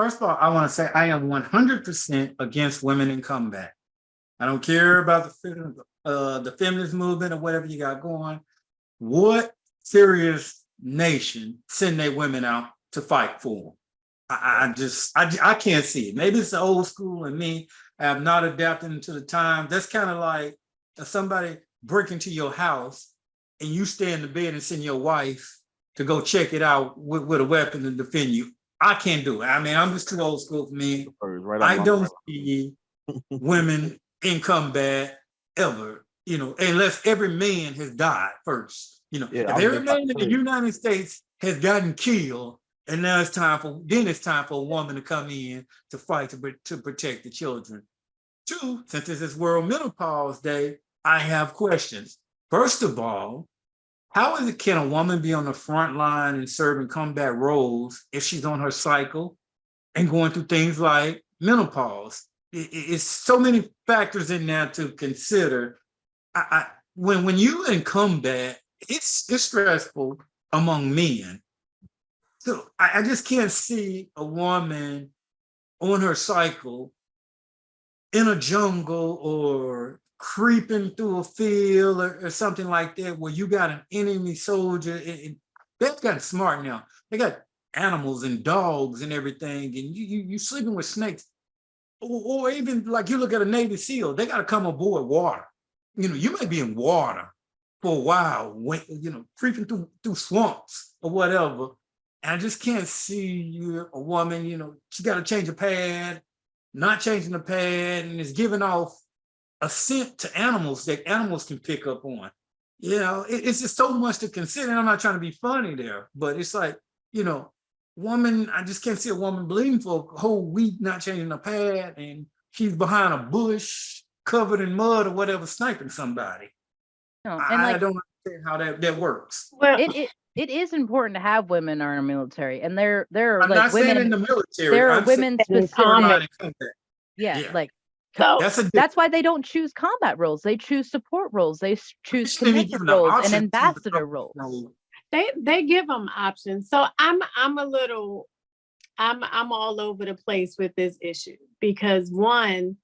First of all, I want to say I am 100% against women in combat. I don't care about the feminist movement or whatever you got going. What serious nation send their women out to fight for them? I can't see it. Maybe it's the old school and me. I have not adapted to the time. That's kind of like somebody break into your house and you stay in the bed and send your wife to go check it out with a weapon to defend you. I can't do it. I mean, I'm just too old school for me. Right I don't see women in combat ever, unless every man has died first. Yeah, if every man in the United States has gotten killed, and now it's time for a woman to come in to fight to protect the children. Two, since this is World Menopause Day, I have questions. First of all, how is it can a woman be on the front line and serving combat roles if she's on her cycle and going through things like menopause? It's so many factors in there to consider. When you in combat, it's stressful among men. So I just can't see a woman on her cycle in a jungle or creeping through a field or something like that where you got an enemy soldier. They've gotten smart now. They got animals and dogs and everything, and you sleeping with snakes. Or even like you look at a Navy SEAL, they got to come aboard water. You may be in water for a while, creeping through swamps or whatever. And I just can't see a woman, she got to change a pad, not changing the pad, and is giving off a scent to animals that animals can pick up on. It's just so much to consider. And I'm not trying to be funny there, but it's like, woman, I just can't see a woman bleeding for a whole week, not changing a pad, and she's behind a bush covered in mud or whatever, sniping somebody. No, and I don't understand how that works. Well, it is important to have women in our military, and there are I'm like not women saying in the military. there are women specific. Yeah. Like So that's why they don't choose combat roles. They choose support roles. They choose connected roles and ambassador roles. they give them options. So I'm all over the place with this issue because one,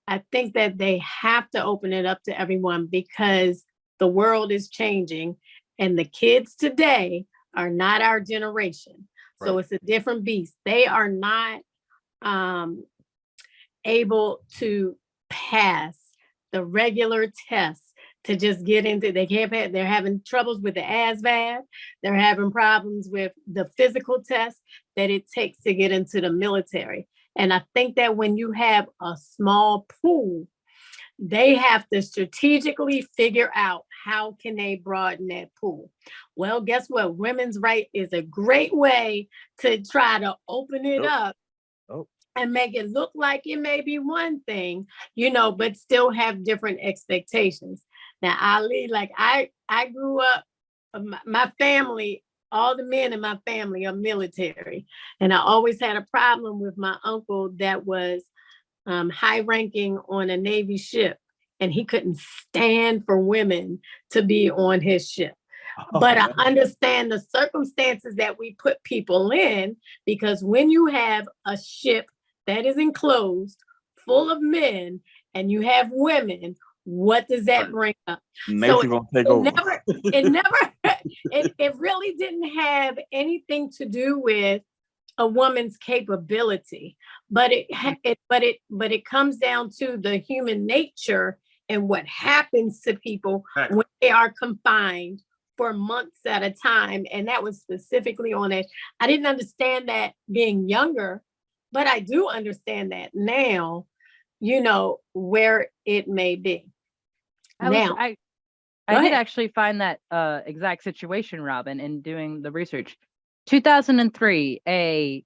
I think that they have to open it up to everyone because the world is changing and the kids today are not our generation. So Right. it's a different beast. They are not able to pass the regular tests to just get into, they're having troubles with the ASVAB. They're having problems with the physical test that it takes to get into the military. And I think that when you have a small pool, they have to strategically figure out how can they broaden that pool. Well, guess what? Women's right is a great way to try to open it up and make it look like it may be one thing, but still have different expectations. Now, Ali, like I grew up, my family, all the men in my family are military. And I always had a problem with my uncle that was high ranking on a Navy ship. And he couldn't stand for women to be on his ship. But I understand the circumstances that we put people in, because when you have a ship that is enclosed full of men and you have women, what does that bring up? Nature gonna take over. It really didn't have anything to do with a woman's capability, but it comes down to the human nature and what happens to people when they are confined for months at a time. And that was specifically on it. I didn't understand that being younger, but I do understand that now, where it may be. I did actually find that exact situation, Robin, in doing the research. 2003, the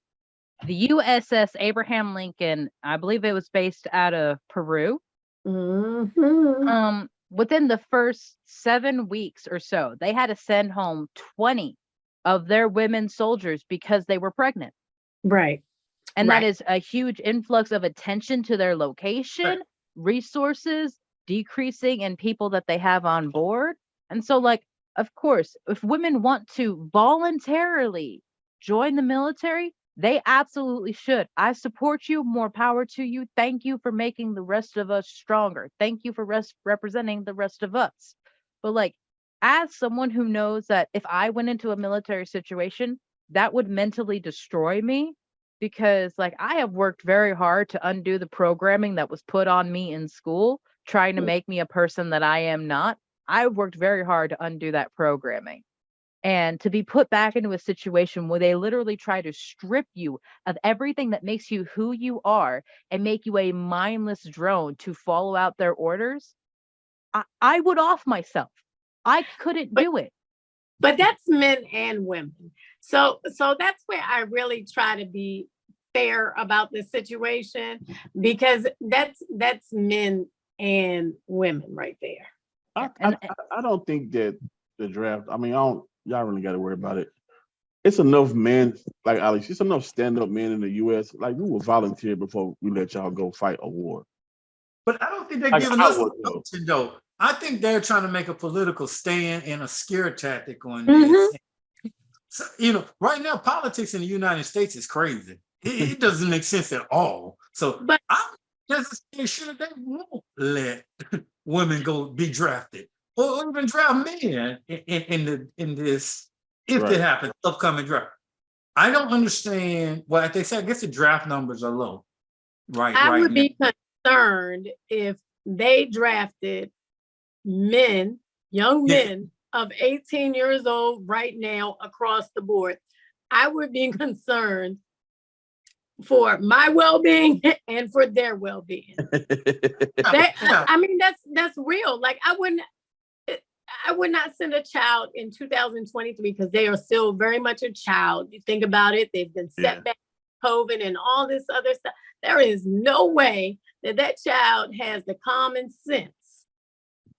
USS Abraham Lincoln, I believe it was based out of Peru. Mm-hmm. Within the first 7 weeks or so, they had to send home 20 of their women soldiers because they were pregnant. Right. And that is a huge influx of attention to their location, resources, decreasing in people that they have on board. And so, of course, if women want to voluntarily join the military, They absolutely should. I support you. More power to you. Thank you for making the rest of us stronger. Thank you for representing the rest of us. But like, as someone who knows that if I went into a military situation, that would mentally destroy me, because like I have worked very hard to undo the programming that was put on me in school, trying to make me a person that I am not. I've worked very hard to undo that programming. And to be put back into a situation where they literally try to strip you of everything that makes you who you are and make you a mindless drone to follow out their orders, I would off myself. I couldn't do it. But that's men and women. So that's where I really try to be fair about this situation, because that's men and women right there. I don't think that the draft, I mean, y'all really got to worry about it. It's enough men, like Alex, it's enough stand-up men in the US. Like, we will volunteer before we let y'all go fight a war. But I don't think they're Like, giving I us would, an though. option, though. I think they're trying to make a political stand and a scare tactic on Mhm. this. So, you know, right now, politics in the United States is crazy. It doesn't make sense at all. So But- I'm just sure they won't let women go be drafted or even draft men in this, if Right. it happens, upcoming draft. I don't understand. Well, they say I guess the draft numbers are low. Right I would now. be concerned if they drafted men, young Yeah. men of 18 years old right now across the board. I would be concerned for my well-being and for their well-being. Yeah. I mean, that's real. Like, I would not send a child in 2023 because they are still very much a child. You think about it, they've been set Yeah. back, COVID and all this other stuff. There is no way that child has the common sense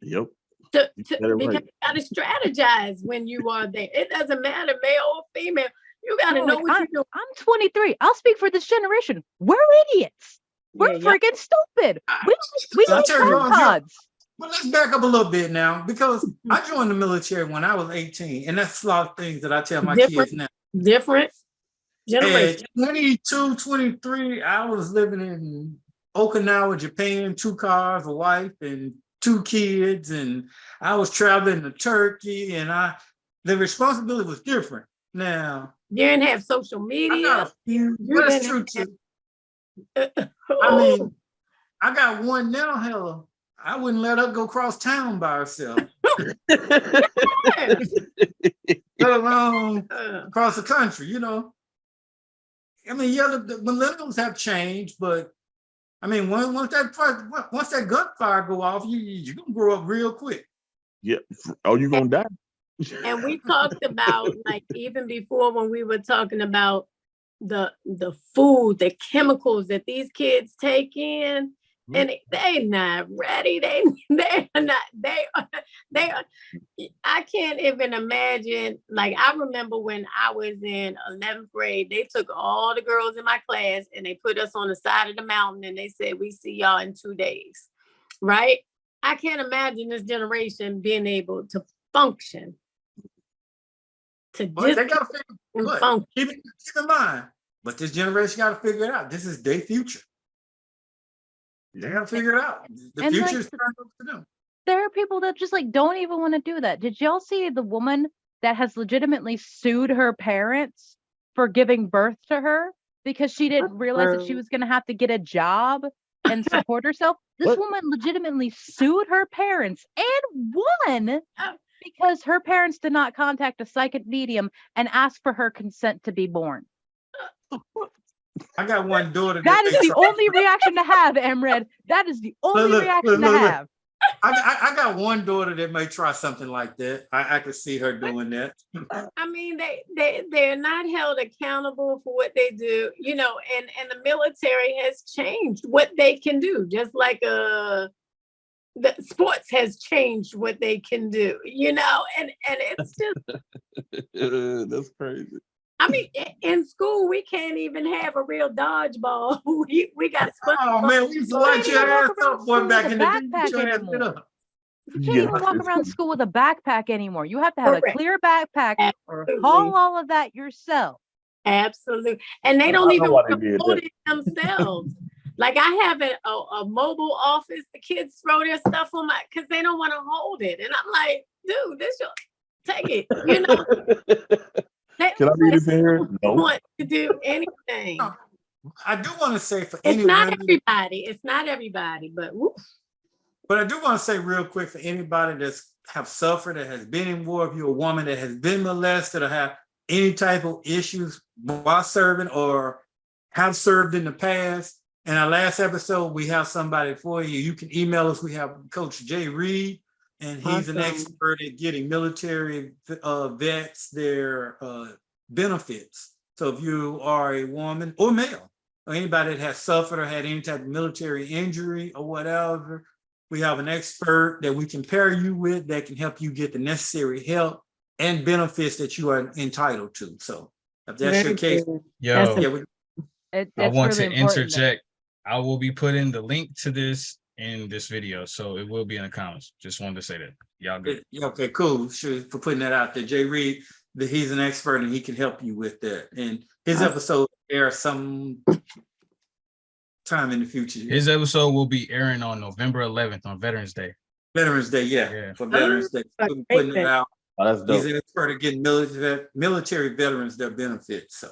Yep. to You got it because right. you got to strategize when you are there. It doesn't matter, male or female. You got to Oh, know what you're doing. I'm 23. I'll speak for this generation. We're idiots. We're Yeah, yeah. freaking stupid. We I'll need tell you what, pods. But let's back up a little bit now, because I joined the military when I was 18, and that's a lot of things that I tell my Different kids now. Different At generation. 22, 23, I was living in Okinawa, Japan, 2 cars, a wife, and 2 kids, and I was traveling to Turkey, and the responsibility was different. Now, You didn't have social I got media. a few, You but it's didn't true have- too. I mean, I got one now, hell, I wouldn't let her go cross town by herself, let alone across the country, you know. I mean, yeah, the millennials have changed, but I mean, once that gunfire go off, you're gonna grow up real quick. Yeah. Oh, you gonna die? And we talked about, like, even before, when we were talking about the food, the chemicals that these kids take in, and they're not ready. They're not. They are. I can't even imagine. Like, I remember when I was in 11th grade, they took all the girls in my class and they put us on the side of the mountain and they said, "We see y'all in 2 days." Right? I can't imagine this generation being able to function. But they gotta figure. Look, function. keep in mind, but this generation gotta figure it out. This is their future. They gotta figure it out. The And, future like, is turned over to them. There are people that just like don't even want to do that. Did y'all see the woman that has legitimately sued her parents for giving birth to her because she didn't realize that she was going to have to get a job and support herself? This What? woman legitimately sued her parents and won because her parents did not contact a psychic medium and ask for her consent to be born. I got one daughter. That is they the try- only reaction to have, Emred. That is the only reaction to look. have. I got one daughter that may try something like that. I could see her doing that. I mean, they're not held accountable for what they do, you know, and the military has changed what they can do, just like the sports has changed what they can do, you know, and it's just, That's crazy. I mean, in school we can't even have a real dodgeball. we got Oh man, we used to light your ass up, boy, back in the day. Backpack You ass anymore. up. You can't Yeah, even walk it's- around school with a backpack anymore. You have to have Correct. a clear backpack or Absolutely. haul all of that yourself. Absolutely. And they I don't know even why want they to did hold that. it themselves. Like I have a mobile office. The kids throw their stuff on because they don't want to hold it. And I'm like, dude, this your take it. You know, they Can I leave this in here? don't No. want to do anything. No, I do want to say for It's any not women, everybody. It's not everybody, but whoop. but I do want to say real quick for anybody that's have suffered, that has been in war, if you're a woman that has been molested or have any type of issues while serving or have served in the past. In our last episode, we have somebody for you. You can email us. We have Coach Jay Reed, and he's an Awesome. expert at getting military vets their benefits. So if you are a woman or male, or anybody that has suffered or had any type of military injury or whatever, we have an expert that we can pair you with that can help you get the necessary help and benefits that you are entitled to. So if that's Very your case, good. Yo, That's yeah, we, It, I it's want really to important that- interject. I will be putting the link to this in this video, so it will be in the comments. Just wanted to say that. Y'all good. yeah, okay, cool. Sure, for putting that out there. Jay Reed, he's an expert and he can help you with that. And his Awesome. episode airs some time in the future. His episode will be airing on November 11th on Veterans Day. Veterans Day, yeah, Yeah. for Veterans Day. We'll be putting it out. Oh, that's He's dope. an expert at getting military veterans their benefits. So